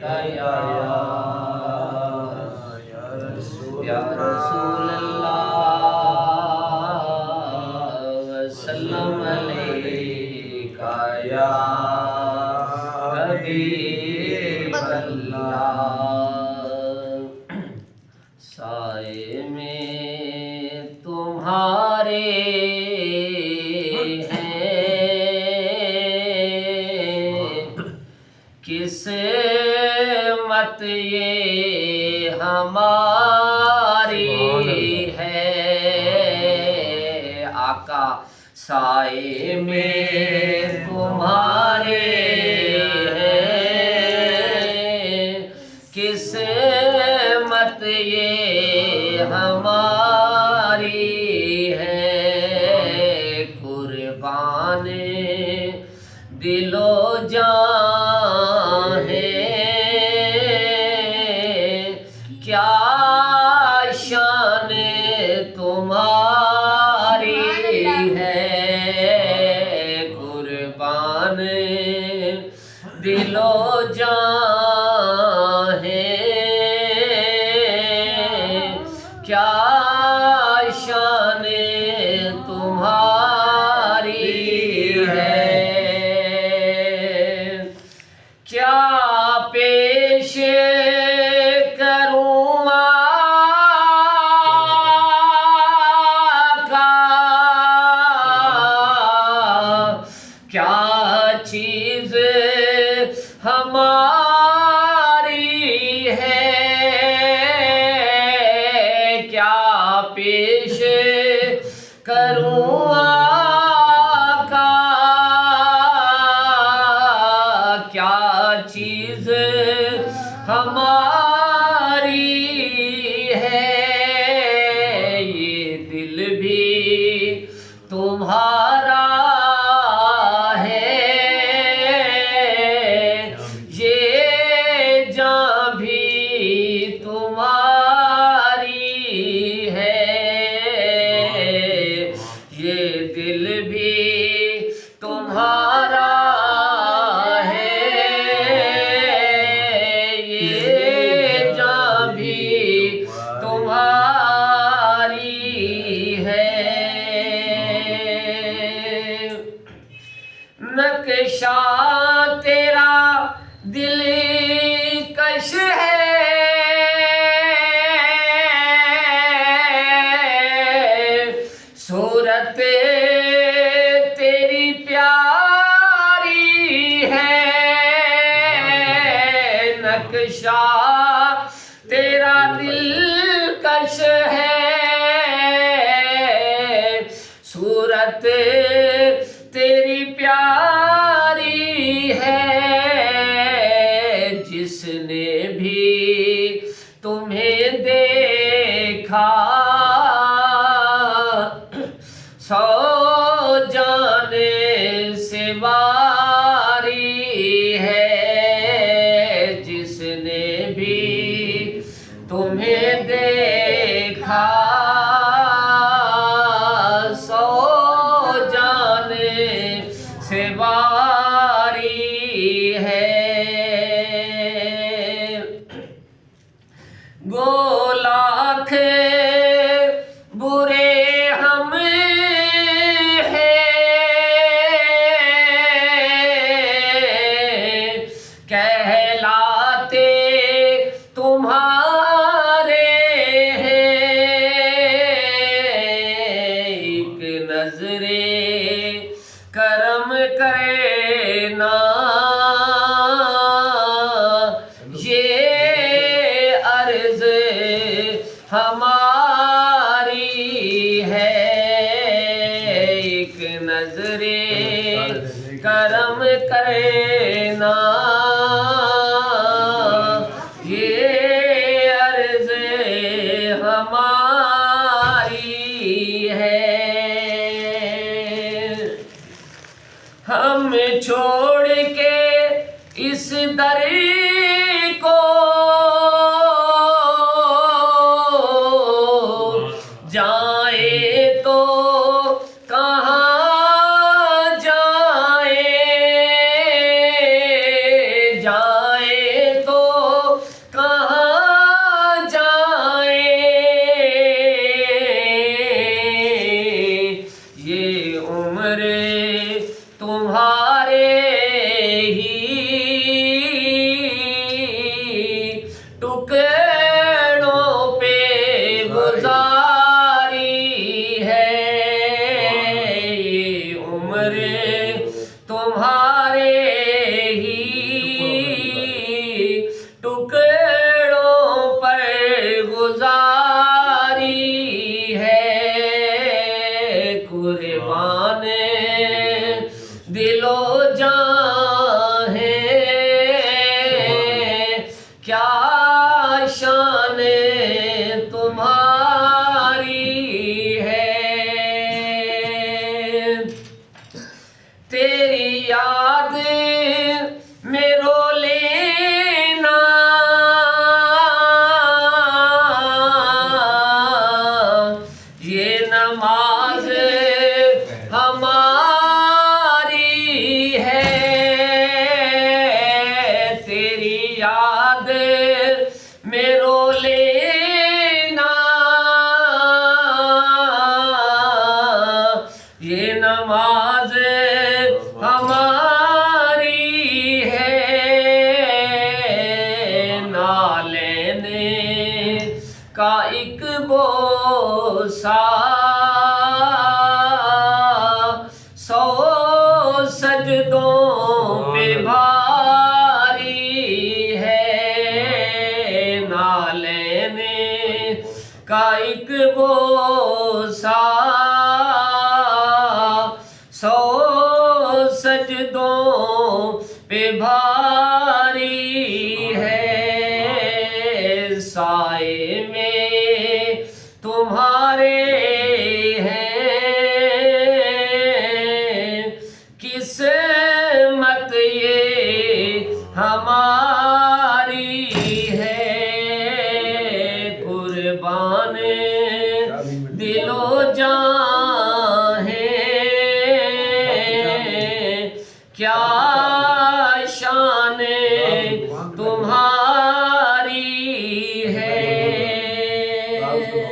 या रसूल अल्लाह वसल्लम अलैका या हबीब अल्लाह। साए में तुम्हारे किस्मत ये हमारी है। आका साए में तुम्हारे हैं, किस्मत ये हमारी है। कुर्बान दिलो जान क्या शान तुम्हारी है। कुर्बान दिलो जान क्या शान तुम्हारी है। क्या पेश करूं आका, क्या चीज हमारी है। क्या पेश करूं आका, क्या चीज हमारी है। ये दिल भी तुम्हारा है, ये जान भी तुम्हारी है। ये दिल भी तुम्हारा नक्शा तेरा दिलकश है, सूरत तेरी प्यारी है। नक्शा तेरा दिलकश है, सूरत तेरी प्यारी है। जिसने भी तुम्हें देखा सौ जाने से वारी है। जिसने भी तुम्हें देखा सौ से वारी है। गो लाख बुरे हम हैं, कहलाते तुम्हारे हैं। एक नजरे करम करे ना, ये अर्ज हमारी है। एक नजरे करम करे ना, ये अर्ज हमारी है। हम छोड़ के इस दर को क्या शान तुम्हारी है। तेरी याद में रो लेना ये नमाज हमारी है। तेरी याद में रो लेना ये नमाज हमारी है। ना लेने का एक बोसा 100 सजदों पे भारी है। ना लेने का एक बोसा 100 सजदों पे भारी है। साए में तुम्हारे हैं किस्मत ये हमारी है। कुर्बान दिलो जान है क्या